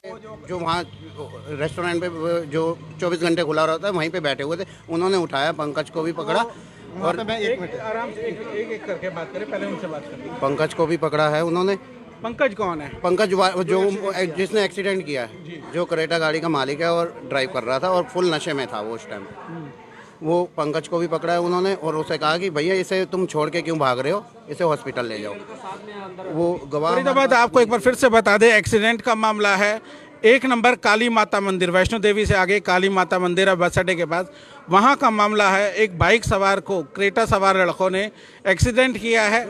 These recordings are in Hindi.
जो वहाँ रेस्टोरेंट पे जो 24 घंटे खुला रहता है वहीं पे बैठे हुए थे, उन्होंने उठाया, पंकज को भी पकड़ा और मैं एक मिनट आराम से एक करके बात करें, पहले उनसे बात करें। पंकज को भी पकड़ा है उन्होंने। पंकज कौन है? पंकज जो जिसने एक्सीडेंट किया है, जो करेटा गाड़ी का मालिक है और ड्राइव कर रहा था और फुल नशे में था वो उस टाइम। वो पंकज को भी पकड़ा है उन्होंने और उसे कहा कि भैया इसे तुम छोड़ के क्यों भाग रहे हो, इसे हॉस्पिटल ले जाओ। वो गवाह फरीदाबाद आपको एक बार फिर से बता दें, एक्सीडेंट का मामला है 1 नंबर काली माता मंदिर, वैष्णो देवी से आगे काली माता मंदिर है बस अड्डे के पास, वहाँ का मामला है। एक बाइक सवार को क्रेटा सवार लड़कों ने एक्सीडेंट किया है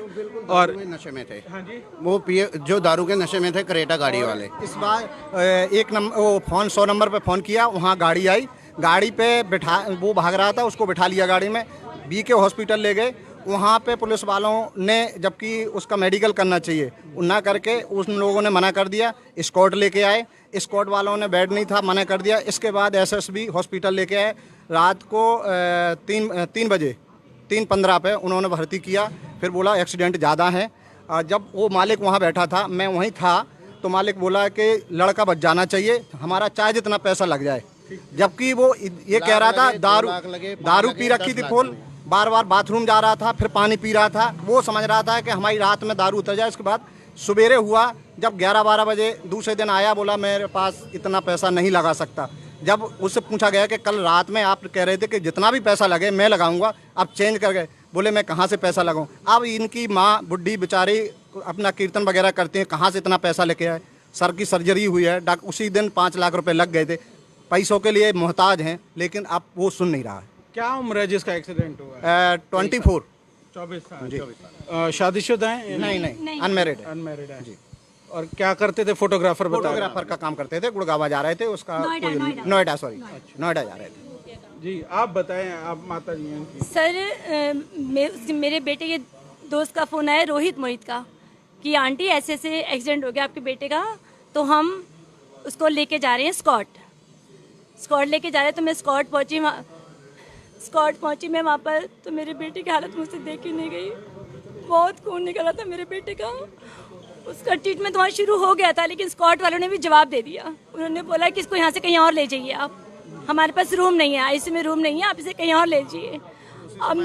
और नशे में थे। हाँ जी, वो पिए जो दारू के नशे में थे, करेटा गाड़ी वाले। इस बार 1 नंबर वो फ़ोन 100 नंबर पे फ़ोन किया, वहाँ गाड़ी आई, गाड़ी पे बिठा, वो भाग रहा था, उसको बिठा लिया गाड़ी में, BK हॉस्पिटल ले गए। वहाँ पे पुलिस वालों ने, जबकि उसका मेडिकल करना चाहिए, ना करके उन लोगों ने मना कर दिया। स्कॉट लेके आए, स्कॉट वालों ने बेड नहीं था, मना कर दिया। इसके बाद SSB हॉस्पिटल लेके आए, रात को 3 बजे 3:15 पे उन्होंने भर्ती किया। फिर बोला एक्सीडेंट ज़्यादा है। जब वो मालिक वहाँ बैठा था, मैं वहीं था, तो मालिक बोला कि लड़का बच जाना चाहिए, हमारा चाहे जितना पैसा लग जाए। जबकि वो ये कह रहा था दारू पी रखी थी फुल, बार बार बाथरूम जा रहा था, फिर पानी पी रहा था। वो समझ रहा था कि हमारी रात में दारू उतर जाए। इसके बाद सवेरे हुआ, जब 11-12 बजे दूसरे दिन आया, बोला मेरे पास इतना पैसा नहीं लगा सकता। जब उससे पूछा गया कि कल रात में आप कह रहे थे कि जितना भी पैसा लगे मैं लगाऊंगा, अब चेंज कर गए, बोले मैं कहाँ से पैसा लगाऊं। अब इनकी माँ बुढ़ी बेचारी अपना कीर्तन वगैरह करती हैं, कहाँ से इतना पैसा लेके आए। सर की सर्जरी हुई है, उसी दिन 5 लाख रुपए लग गए थे। पैसों के लिए मोहताज हैं, लेकिन अब वो सुन नहीं रहा है। क्या उम्र है जिसका एक्सीडेंट हुआ? 24 साल। जी। शादीशुदा है? नहीं, अनमेरिड है। अनमैरिड है जी। और क्या करते थे? फोटोग्राफर का काम करते थे, गुड़गावा जा रहे थे, उसका नोएडा नोएडा जा रहे थे जी। आप बताएं, आप माता जी हैं। सर, मेरे बेटे के दोस्त का फ़ोन आया, रोहित मोहित का, कि आंटी ऐसे ऐसे एक्सीडेंट हो गया आपके बेटे का, तो हम उसको लेके जा रहे हैं स्कॉट लेके जा रहे हैं। तो मैं स्कॉट पहुंची मैं वहाँ पर, तो मेरे बेटे की हालत मुझसे देखी नहीं गई। बहुत खून निकला था मेरे बेटे का। उसका ट्रीटमेंट वहाँ शुरू हो गया था, लेकिन स्कॉट वालों ने भी जवाब दे दिया। उन्होंने बोला कि इसको यहाँ से कहीं और ले जाइए आप, हमारे पास रूम नहीं है, ICU में रूम नहीं है, आप इसे कहीं और ले जाइए। अब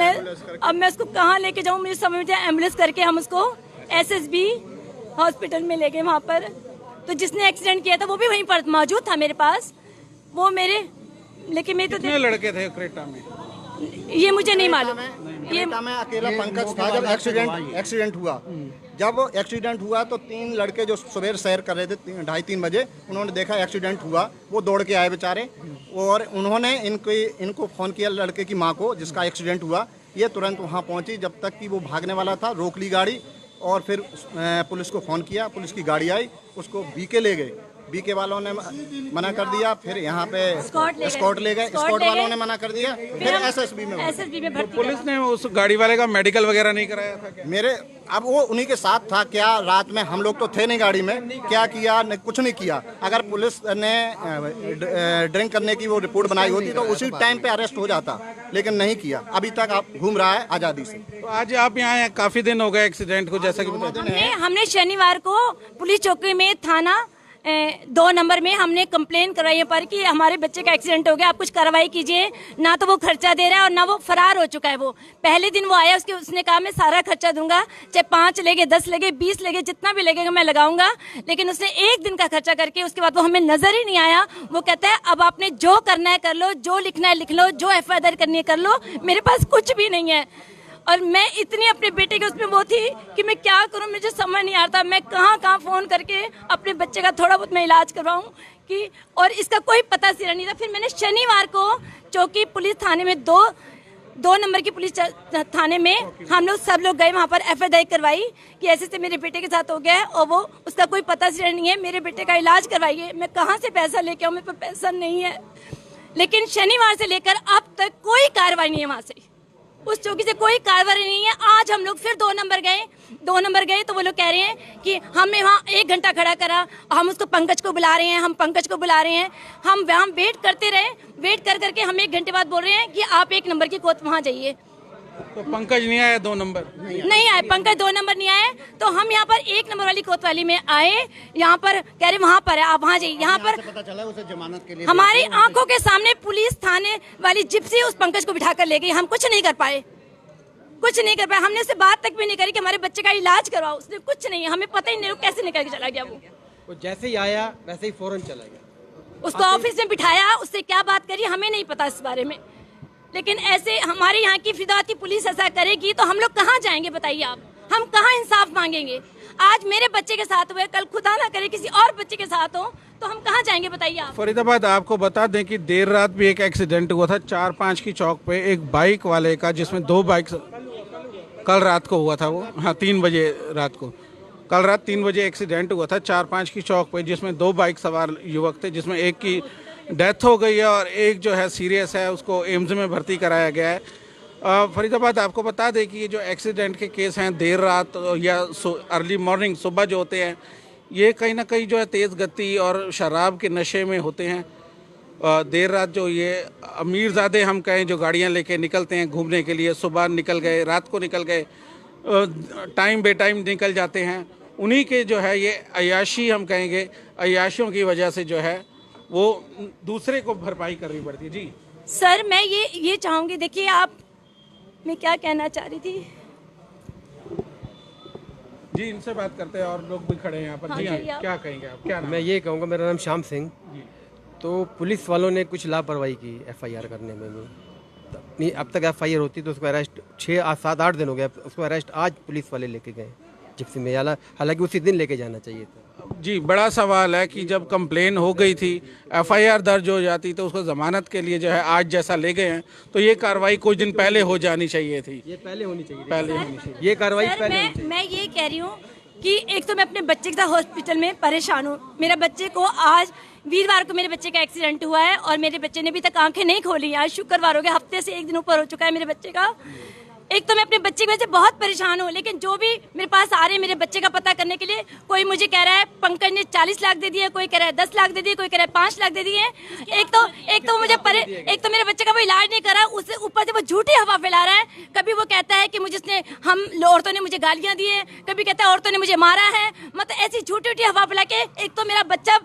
मैं उसको कहाँ लेके जाऊँ, मुझे समझ में। एम्बुलेंस करके हम उसको SSB हॉस्पिटल में ले गए वहाँ पर। तो जिसने एक्सीडेंट किया था वो भी वहीं पर मौजूद था मेरे पास। वो मेरे, लेकिन मैं तो कितने लड़के थे क्रेटा में? ये मुझे नहीं मालूम। ये में अकेला पंकज था जब एक्सीडेंट हुआ। जब एक्सीडेंट हुआ तो 3 लड़के जो सवेर सैर कर रहे थे 2:30-3 बजे, उन्होंने देखा एक्सीडेंट हुआ, वो दौड़ के आए बेचारे, और उन्होंने इनको फ़ोन किया, लड़के की माँ को जिसका एक्सीडेंट हुआ। ये तुरंत वहाँ पहुँची, जब तक कि वो भागने वाला था, रोक ली गाड़ी, और फिर पुलिस को फ़ोन किया, पुलिस की गाड़ी आई, उसको BK ले गए। BK वालों ने मना कर दिया, फिर यहाँ पे स्कॉट ले गए, स्कॉट वालों ने मना कर दिया, फिर SSB में भर्ती। पुलिस ने उस गाड़ी वाले का मेडिकल वगैरह नहीं कराया था क्या? अब वो उन्हीं के साथ था क्या? रात में हम लोग तो थे नहीं गाड़ी में, क्या किया? कुछ नहीं किया। अगर पुलिस ने ड्रिंक करने की वो रिपोर्ट बनाई होती तो उसी टाइम पे अरेस्ट हो जाता, लेकिन नहीं किया। अभी तक आप घूम रहा है आज़ादी से। तो आज आप यहाँ हैं, काफी दिन हो गए एक्सीडेंट को, जैसा कि बताया। हमने शनिवार को पुलिस चौकी में थाना 2 नंबर में हमने कंप्लेन कराई है पर कि हमारे बच्चे का एक्सीडेंट हो गया, आप कुछ कार्रवाई कीजिए। ना तो वो खर्चा दे रहा है और ना वो फरार हो चुका है। वो पहले दिन वो आया, उसने कहा मैं सारा खर्चा दूंगा, चाहे 5 लगे, 10 लगे, 20 लगे, जितना भी लगेगा मैं लगाऊंगा। लेकिन उसने 1 दिन का खर्चा करके उसके बाद वो हमें नजर ही नहीं आया। वो कहता है अब आपने जो करना है कर लो, जो लिखना है लिख लो, जो FIR करनी है कर लो, मेरे पास कुछ भी नहीं है। और मैं इतनी अपने बेटे के उसमें वो थी कि मैं क्या करूं, मुझे समझ नहीं आता। मैं कहाँ फ़ोन करके अपने बच्चे का थोड़ा बहुत मैं इलाज करवाऊं कि, और इसका कोई पता सिरा नहीं था। फिर मैंने शनिवार को चौकी पुलिस थाने में 2 नंबर की पुलिस थाने में हम लोग सब लोग गए, वहाँ पर FIR करवाई कि ऐसे से मेरे बेटे के साथ हो गया है और वो उसका कोई पता सिरा नहीं है, मेरे बेटे का इलाज करवाइए। मैं कहाँ से पैसा लेके आऊँ, मेरे पास पैसा नहीं है। लेकिन शनिवार से लेकर अब तक कोई कार्रवाई नहीं है, वहाँ से उस चौकी से कोई कार्रवाई नहीं है। आज हम लोग फिर 2 नंबर गए तो वो लोग कह रहे हैं कि हमें वहाँ 1 घंटा खड़ा करा, हम उसको पंकज को बुला रहे हैं, हम वहाँ वेट करते रहे। वेट करके हम 1 घंटे बाद बोल रहे हैं कि आप 1 नंबर की कोर्ट वहाँ जाइए। तो पंकज नहीं आया 2 नंबर? नहीं आए, पंकज 2 नंबर नहीं आए। तो हम यहाँ पर 1 नंबर वाली कोतवाली में आए, यहाँ पर कह रहे वहाँ पर है, आप वहाँ जाइए। यहाँ पर पता चला उसे जमानत के लिए हमारी आंखों के सामने पुलिस थाने वाली जिप्सी उस पंकज को बिठा कर ले गई। हम कुछ नहीं कर पाए, कुछ नहीं कर पाए। हमने उससे बात तक भी नहीं करी कि हमारे बच्चे का इलाज करवाओ। उसने कुछ नहीं, हमें पता ही नहीं वो कैसे निकल के चला गया। वो जैसे ही आया वैसे ही फौरन चला गया। उसको ऑफिस में बिठाया, उससे क्या बात करी हमें नहीं पता इस बारे में। लेकिन ऐसे हमारे यहाँ की फिदाती पुलिस ऐसा करेगी तो हम लोग कहाँ जाएंगे बताइए आप? हम कहाँ इंसाफ मांगेंगे? आज मेरे बच्चे के साथ हुए, कल खुदा ना करे किसी और बच्चे के साथ हो तो हम कहाँ जाएंगे बताइए आप? फरीदाबाद आपको बता दें कि देर रात भी एक एक्सीडेंट हुआ था 4-5 की चौक पे, एक बाइक वाले का, जिसमें 2 बाइक कल रात को हुआ था वो, हाँ 3 बजे रात को, कल रात 3 बजे एक्सीडेंट हुआ था 4-5 की चौक पे, जिसमें 2 बाइक सवार युवक थे, जिसमें एक की डेथ हो गई है और एक जो है सीरियस है, उसको एम्स में भर्ती कराया गया है। फरीदाबाद आपको बता दें कि ये जो एक्सीडेंट के केस हैं देर रात या अर्ली मॉर्निंग सुबह जो होते हैं, ये कहीं ना कहीं जो है तेज़ गति और शराब के नशे में होते हैं। देर रात जो ये अमीरजादे हम कहें जो गाड़ियां लेके निकलते हैं घूमने के लिए, सुबह निकल गए, रात को निकल गए, टाइम बे टाइम निकल जाते हैं, उन्हीं के जो है ये अयाशी हम कहेंगे, अयाशियों की वजह से जो है वो दूसरे को भरपाई करनी पड़ती है। जी सर मैं ये चाहूंगी, देखिए आप, मैं क्या कहना चाह रही थी जी, इनसे बात करते हैं और लोग भी खड़े हैं यहाँ पर। हाँ जी हाँ, जी, आप- क्या कहेंगे आप? क्या नाम? मैं ये कहूँगा, मेरा नाम श्याम सिंह। तो पुलिस वालों ने कुछ लापरवाही की FIR करने में भी। नहीं, अब तक FIR होती तो उसको अरेस्ट 6-7-8 दिन हो गया, उसको अरेस्ट आज पुलिस वाले लेके गए जिप्सी में, हालांकि उसी दिन लेके जाना चाहिए था। जी, बड़ा सवाल है कि जब कंप्लेन हो गई थी, FIR दर्ज हो जाती तो उसको ज़मानत के लिए जो है आज जैसा ले गए हैं, तो ये कार्रवाई कुछ दिन पहले हो जानी चाहिए थी, ये पहले होनी चाहिए, पहले होनी चाहिए। ये कार्रवाई सर पहले होनी चाहिए। मैं ये कह रही हूँ कि एक तो मैं अपने बच्चे के साथ हॉस्पिटल में परेशान हूँ। मेरे बच्चे को आज वीरवार को मेरे बच्चे का एक्सीडेंट हुआ है और मेरे बच्चे ने अभी तक आंखें नहीं खोली। आज शुक्रवार हो गया, हफ्ते से 1 दिन ऊपर हो चुका है मेरे बच्चे का। एक तो मैं अपने बच्चे की वजह से बहुत परेशान हूँ, लेकिन जो भी मेरे पास आ रहे हैं मेरे बच्चे का पता करने के लिए, कोई मुझे कह रहा है पंकज ने 40 लाख दे दिए, कोई कह रहा है 10 लाख दे दिए, कोई कह रहा है 5 लाख दे दिए। एक तो मेरे बच्चे का वो इलाज नहीं कर रहा, उससे ऊपर से वो झूठी हवा फैला रहा है। कभी वो कहता है कि मुझे औरतों ने मुझे गालियां दी है, कभी कहता है औरतों ने मुझे मारा है। मतलब ऐसी झूठी झूठी हवा फैला के एक तो मेरा बच्चा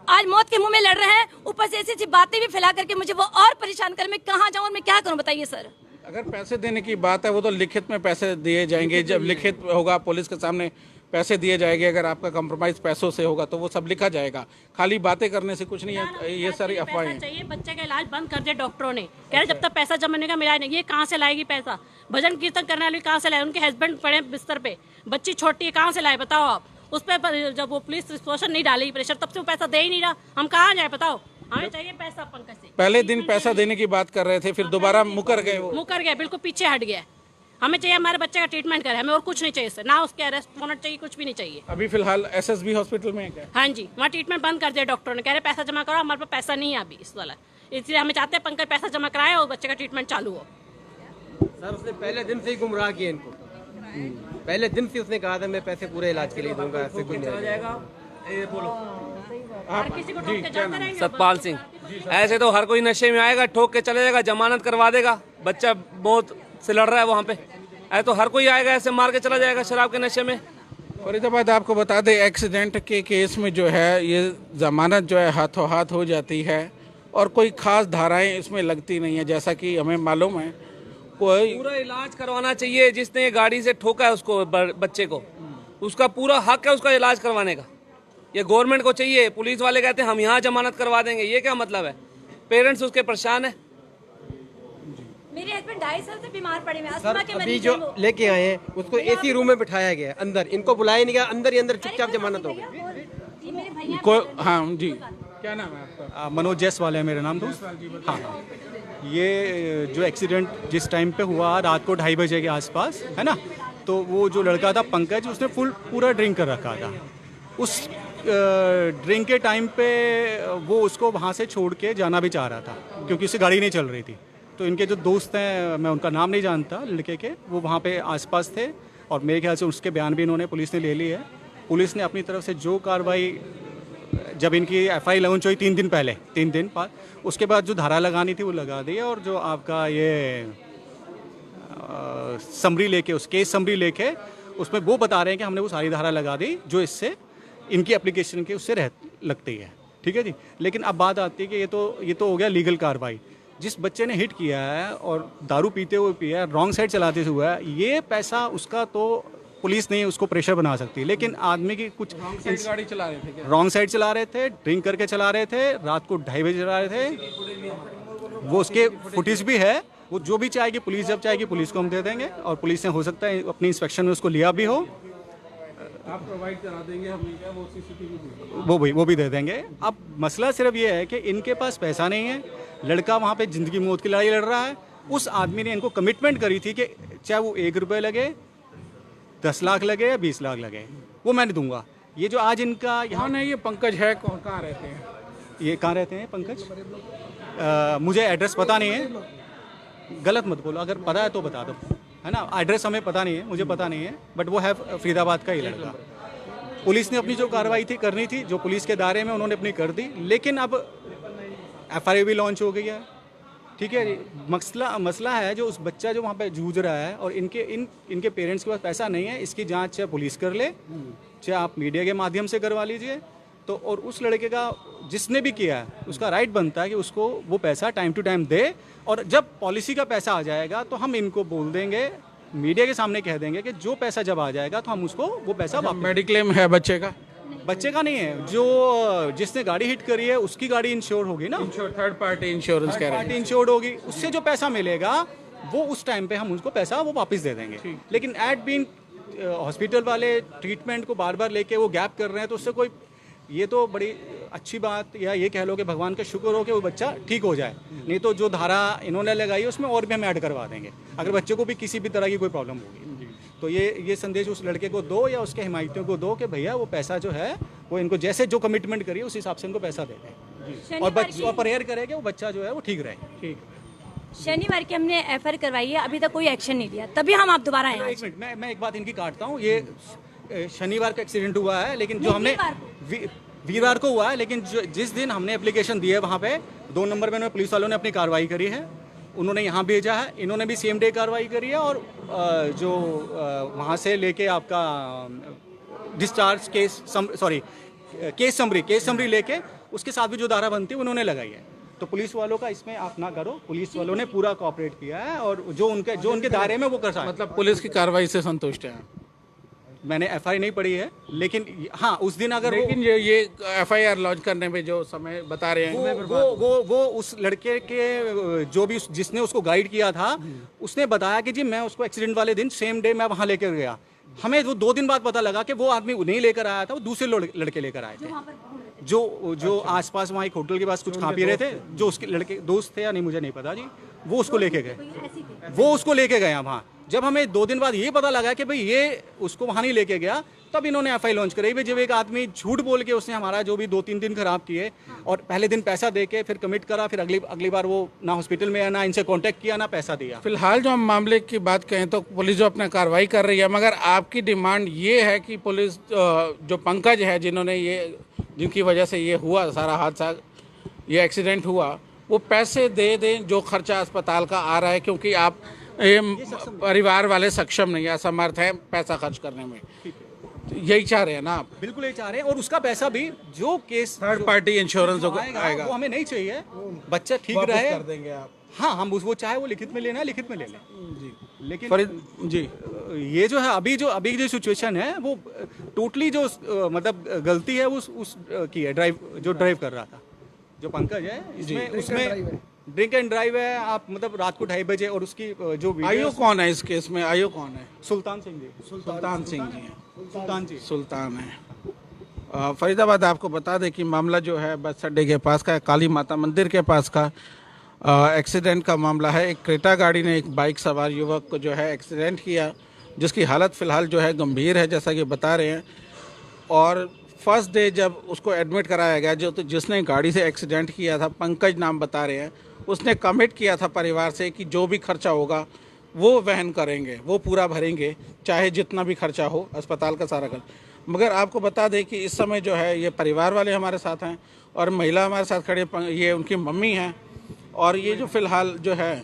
आज मौत के मुंह में लड़ रहा है, ऊपर से ऐसी बातें भी फैला करके मुझे वो और परेशान कर। मैं कहाँ जाऊँ और मैं क्या करूँ बताइए सर? अगर पैसे देने की बात है वो तो लिखित में पैसे दिए जाएंगे, जब लिखित होगा पुलिस के सामने पैसे दिए जाएंगे। अगर आपका कंप्रोमाइज पैसों से होगा तो वो सब लिखा जाएगा, खाली बातें करने से कुछ नहीं है। ये सारी अफवाहें चाहिए। बच्चे का इलाज बंद कर दिया डॉक्टरों ने, कह रहे जब तक पैसा जमा नहीं का मिला नहीं। ये कहाँ से लाएगी पैसा? भजन कीर्तन करने वाली कहाँ से लाए? उनके हस्बैंड पड़े बिस्तर पे, बच्ची छोटी है, कहाँ से लाए बताओ आप? उस पर जब वो पुलिस रिस्पोशन नहीं डालेगी प्रेशर, तब से वो पैसा दे ही नहीं रहा। हम कहाँ जाए बताओ? हमें चाहिए पैसा पंकज से। पहले दिन पैसा देने की बात कर रहे थे, फिर दोबारा मुकर गए वो। मुकर गया, बिल्कुल पीछे हट गया। हमें चाहिए हमारे बच्चे का ट्रीटमेंट करे, हमें और कुछ नहीं चाहिए सर, ना उसके अरेस्ट होना चाहिए, कुछ भी नहीं चाहिए। अभी फिलहाल SSB हॉस्पिटल में है क्या? हाँ जी, वहाँ ट्रीटमेंट बंद कर दिया डॉक्टरों ने, कह रहे पैसा जमा करो, हमारे पास पैसा नहीं है अभी इस वाला, इसलिए हमें चाहते हैं पंकज पैसा जमा कराए और बच्चे का ट्रीटमेंट चालू हो। सर उसने पहले दिन से ही गुमराह किया इनको, पहले दिन से उसने कहा था मैं पैसे पूरे इलाज के लिए दूंगा, ऐसे कुछ नहीं जाएगा। हर किसी को ठोक के जाते रहेंगे। सतपाल सिंह, ऐसे तो हर कोई नशे में आएगा, ठोक के चले जाएगा, जमानत करवा देगा, बच्चा बहुत से लड़ रहा है वहाँ पे, ऐसे तो हर कोई आएगा ऐसे मार के चला जाएगा शराब के नशे में। फरीदाबाद आपको बता दें एक्सीडेंट के केस में जो है ये जमानत जो है हाथों हाथ हो जाती है और कोई खास धाराएं इसमें लगती नहीं है, जैसा कि हमें मालूम है। कोई पूरा इलाज करवाना चाहिए, जिसने गाड़ी से ठोका है उसको, बच्चे को, उसका पूरा हक है उसका इलाज करवाने का। ये गवर्नमेंट को चाहिए। पुलिस वाले कहते हैं हम यहाँ जमानत करवा देंगे, ये क्या मतलब है? पेरेंट्स उसके परेशान है। मेरे हस्बैंड 2.5 साल से बीमार पड़े हुए हैं, सर अस्थमा के अभी मरीज जो हैं वो। लेके आए हैं उसको AC रूम में बिठाया गया है, अंदर इनको बुलाया नहीं गया, अंदर ही अंदर चुपचाप जमानत हो गई। जी मेरे भैया कोई हाँ जी, क्या नाम है आपका? मनोज जायसवाल है मेरा नाम दोस्त। हाँ, ये जो एक्सीडेंट जिस टाइम पे हुआ रात को 2:30 बजे के आसपास है ना, तो वो जो लड़का था पंकज, उसने पूरा ड्रिंक कर रखा था। उस ड्रिंक के टाइम पे वो उसको वहाँ से छोड़ के जाना भी चाह रहा था क्योंकि उससे गाड़ी नहीं चल रही थी। तो इनके जो दोस्त हैं, मैं उनका नाम नहीं जानता लड़के के, वो वहाँ पे आसपास थे और मेरे ख्याल से उसके बयान भी इन्होंने पुलिस ने ले ली है। पुलिस ने अपनी तरफ से जो कार्रवाई, जब इनकी FIR लॉन्च हुई 3 दिन पहले, 3 दिन बाद, उसके बाद जो धारा लगानी थी वो लगा दी है। और जो आपका ये समरी लेके, उस केस समरी लेके उसमें वो बता रहे हैं कि हमने वो सारी धारा लगा दी जो इससे इनकी एप्लीकेशन के उससे लगती है। ठीक है जी। लेकिन अब बात आती है कि ये तो हो गया लीगल कार्रवाई। जिस बच्चे ने हिट किया है और दारू पीते हुए पिया है, रॉन्ग साइड चलाते हुए है, ये पैसा उसका तो पुलिस नहीं उसको प्रेशर बना सकती। लेकिन आदमी की कुछ गाड़ी चला रहे थे क्या? रॉन्ग साइड चला रहे थे, ड्रिंक करके चला रहे थे, रात को 2:30 बजे चला रहे थे, वो उसके फुटेज भी है। वो जो भी चाहेगी पुलिस, जब चाहेगी पुलिस को हम दे देंगे, और पुलिस ने हो सकता है अपनी इंस्पेक्शन में उसको लिया भी हो, आप प्रोवाइड करा देंगे हमें क्या वो CCTV? वो भी दे देंगे। अब मसला सिर्फ ये है कि इनके पास पैसा नहीं है, लड़का वहाँ पे ज़िंदगी मौत की लड़ाई लड़ रहा है। उस आदमी ने इनको कमिटमेंट करी थी कि चाहे वो 1 रुपये लगे, 10 लाख लगे या 20 लाख लगे, वो मैं दूंगा। ये जो आज इनका यहाँ कौन है ये पंकज है, कौन कहाँ रहते हैं? ये कहाँ रहते हैं पंकज? मुझे एड्रेस पता नहीं है, गलत मत बोलो, अगर पता है तो बता दो, है ना। एड्रेस हमें पता नहीं है, मुझे पता नहीं है, बट वो है फरीदाबाद का ही लड़का। पुलिस ने अपनी जो कार्रवाई थी करनी थी, जो पुलिस के दायरे में उन्होंने अपनी कर दी, लेकिन अब FIR भी लॉन्च हो गई है। ठीक है जी। मसला है जो उस बच्चा जो वहाँ पे जूझ रहा है और इनके पेरेंट्स के पास पैसा नहीं है, इसकी जांच चाहे पुलिस कर ले, चाहे आप मीडिया के माध्यम से करवा लीजिए। तो और उस लड़के का जिसने भी किया है उसका राइट बनता है कि उसको वो पैसा टाइम टू टाइम दे, और जब पॉलिसी का पैसा आ जाएगा तो हम इनको बोल देंगे, मीडिया के सामने कह देंगे कि जो पैसा जब आ जाएगा तो हम उसको वो पैसा वापस। मेडिक्लेम है बच्चे का? बच्चे का नहीं है, जो जिसने गाड़ी हिट करी है उसकी गाड़ी इंश्योर होगी ना, थर्ड पार्टी इंश्योरेंस कह रहे पार्टी इंश्योर्ड होगी, उससे जो पैसा मिलेगा वो उस टाइम पे हम उसको पैसा वो वापस दे देंगे। लेकिन एट बीन हॉस्पिटल वाले ट्रीटमेंट को बार बार लेके वो गैप कर रहे हैं, तो उससे कोई, ये तो बड़ी अच्छी बात, या ये कह लो कि भगवान का शुक्र हो कि वो बच्चा ठीक हो जाए। नहीं तो जो धारा इन्होंने लगाई है उसमें और भी हम ऐड करवा देंगे अगर बच्चे को भी किसी भी तरह की कोई प्रॉब्लम होगी। तो ये संदेश उस लड़के को दो या उसके हिमायतियों को दो कि भैया वो पैसा जो है वो इनको जैसे जो कमिटमेंट करिए उस हिसाब से इनको पैसा दे दें, और प्रेयर करें कि वो बच्चा जो है वो ठीक रहे। ठीक। शनिवार की हमने FIR करवाई है, अभी तक कोई एक्शन नहीं लिया, तभी हम आप दोबारा आए। एक मिनट, मैं एक बात इनकी काटता हूँ। ये शनिवार का एक्सीडेंट हुआ है, लेकिन जो हमने वीरवार को हुआ है, लेकिन जिस दिन हमने एप्लीकेशन दी है वहाँ पे 2 नंबर में पुलिस वालों ने अपनी कार्रवाई करी है, उन्होंने यहाँ भेजा है, इन्होंने भी सेम डे कार्रवाई करी है, और जो वहाँ से लेके आपका डिस्चार्ज केस समरी लेके उसके साथ भी जो धारा बनती है उन्होंने लगाई है। तो पुलिस वालों का इसमें आप ना करो, पुलिस वालों ने पूरा कोऑपरेट किया है, और जो उनके दायरे में वो कर सकता है। मतलब पुलिस की कार्रवाई से संतुष्ट है? मैंने FIR नहीं पढ़ी है, लेकिन हाँ उस दिन अगर लेकिन ये FIR लॉन्च करने में जो समय बता रहे हैं वो उस लड़के के जो भी जिसने उसको गाइड किया था उसने बताया कि जी मैं उसको एक्सीडेंट वाले दिन सेम डे मैं वहाँ लेकर गया। हमें वो 2 दिन बाद पता लगा कि वो आदमी नहीं लेकर आया था, वो दूसरे लड़के लेकर आए थे, जो आसपास वहाँ एक होटल के पास कुछ खा पी रहे थे, जो उसके लड़के दोस्त थे या नहीं मुझे नहीं पता जी, वो उसको लेके गए वहाँ। जब हमें 2 दिन बाद ये पता लगा कि भाई ये उसको वहाँ नहीं लेके गया, तब इन्होंने FIR लॉन्च कराई। भाई जब एक आदमी झूठ बोल के उसने हमारा जो भी 2-3 दिन खराब किए, और पहले दिन पैसा दे के फिर कमिट करा, फिर अगली बार वो ना हॉस्पिटल में ना इनसे कांटेक्ट किया ना पैसा दिया। फिलहाल जो हम मामले की बात कहें तो पुलिस जो अपना कार्रवाई कर रही है, मगर आपकी डिमांड ये है कि पुलिस जो पंकज है जिनकी वजह से ये हुआ सारा हादसा, ये एक्सीडेंट हुआ, वो पैसे दे दें जो खर्चा अस्पताल का आ रहा है, क्योंकि आप परिवार वाले सक्षम नहीं, असमर्थ हैं पैसा खर्च करने में। यही चाह रहे हैं ना आप? बिल्कुल यही चाह रहे हैं, और उसका पैसा भी जो केस थर्ड पार्टी इंश्योरेंस आएगा वो हमें नहीं चाहिए, बच्चा ठीक रहे। कर देंगे आप? हाँ, हम वो चाहे वो लिखित में लेना है लिखित में ले लें जी। लेकिन जी ये जो है अभी जो सिचुएशन है वो टोटली जो मतलब गलती है उस की है, ड्राइव कर रहा था जो पंकज है, उसमें ड्रिंक एंड ड्राइव है। आप मतलब रात को 2:30 बजे, और उसकी जो आयु कौन है इस केस में? आयु कौन है? सुल्तान सिंह जी सुल्तान है। फरीदाबाद आपको बता दें कि मामला जो है बस अड्डे के पास का, काली माता मंदिर के पास का एक्सीडेंट का मामला है। एक क्रेटा गाड़ी ने एक बाइक सवार युवक को जो है एक्सीडेंट किया, जिसकी हालत फ़िलहाल जो है गंभीर है जैसा कि बता रहे हैं। और फर्स्ट डे जब उसको एडमिट कराया गया, जिसने गाड़ी से एक्सीडेंट किया था, पंकज नाम बता रहे हैं, उसने कमिट किया था परिवार से कि जो भी खर्चा होगा वो वहन करेंगे, वो पूरा भरेंगे, चाहे जितना भी खर्चा हो, अस्पताल का सारा खर्च। मगर आपको बता दें कि इस समय जो है ये परिवार वाले हमारे साथ हैं, और महिला हमारे साथ खड़े, ये उनकी मम्मी हैं, और ये जो फ़िलहाल जो है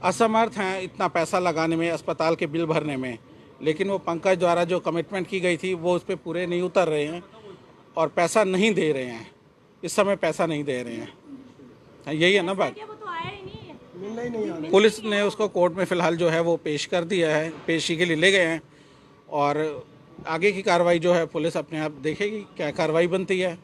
असमर्थ हैं इतना पैसा लगाने में, अस्पताल के बिल भरने में, लेकिन वो पंकज द्वारा जो कमिटमेंट की गई थी वो उस पर पूरे नहीं उतर रहे हैं और पैसा नहीं दे रहे हैं, इस समय पैसा नहीं दे रहे हैं। यही है ना बात। वो तो आया ही नहीं है। पुलिस ने उसको कोर्ट में फ़िलहाल जो है वो पेश कर दिया है, पेशी के लिए ले गए हैं और आगे की कार्रवाई जो है पुलिस अपने आप देखेगी क्या कार्रवाई बनती है।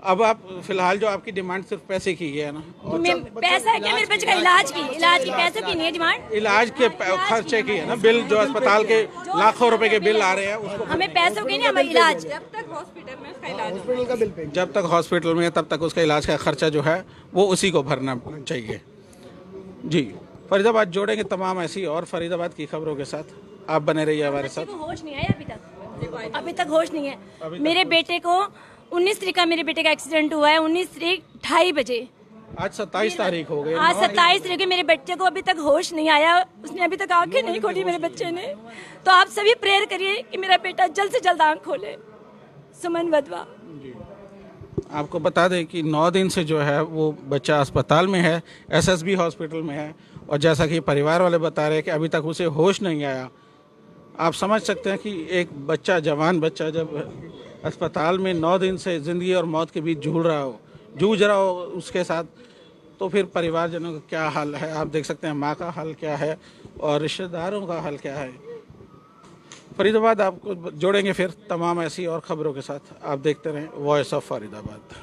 अब आप फिलहाल जो आपकी डिमांड सिर्फ पैसे की है ना, पैसा है क्या मेरे बच्चे का इलाज की पैसों की नहीं है डिमांड। इलाज के खर्चे की है ना, बिल जो अस्पताल के लाखों रुपए के बिल आ रहे हैं उसको, हमें पैसों की नहीं, हमें इलाज। जब तक हॉस्पिटल में है तब तक उसका इलाज का खर्चा जो है वो उसी को भरना चाहिए। जी, फरीदाबाद जोड़ेंगे तमाम ऐसी और फरीदाबाद की खबरों के साथ, आप बने रहिए हमारे साथ। होश नहीं आया अभी तक होश नहीं है। मेरे बेटे को 19 तारीख का मेरे बेटे का एक्सीडेंट हुआ है, 19 तारीख 2:30 बजे। आज 27 तारीख हो गई। आज 27 तारीख मेरे बच्चे को अभी तक होश नहीं आया, उसने अभी तक आंखें नहीं खोली मेरे बच्चे ने। तो आप सभी प्रेयर करिए कि मेरा बेटा जल्द से जल्द आंख खोले। सुमन वधवा। आपको बता दें कि 9 दिन से जो है वो बच्चा अस्पताल में है, एसएसबी हॉस्पिटल में है, और जैसा कि परिवार वाले बता रहे हैं कि अभी तक उसे होश नहीं आया। आप समझ सकते हैं कि एक बच्चा, जवान बच्चा जब अस्पताल में 9 दिन से ज़िंदगी और मौत के बीच जूझ रहा हो उसके साथ, तो फिर परिवारजनों का क्या हाल है आप देख सकते हैं, माँ का हाल क्या है और रिश्तेदारों का हाल क्या है। फरीदाबाद आपको जोड़ेंगे फिर तमाम ऐसी और खबरों के साथ, आप देखते रहें वॉइस ऑफ फरीदाबाद।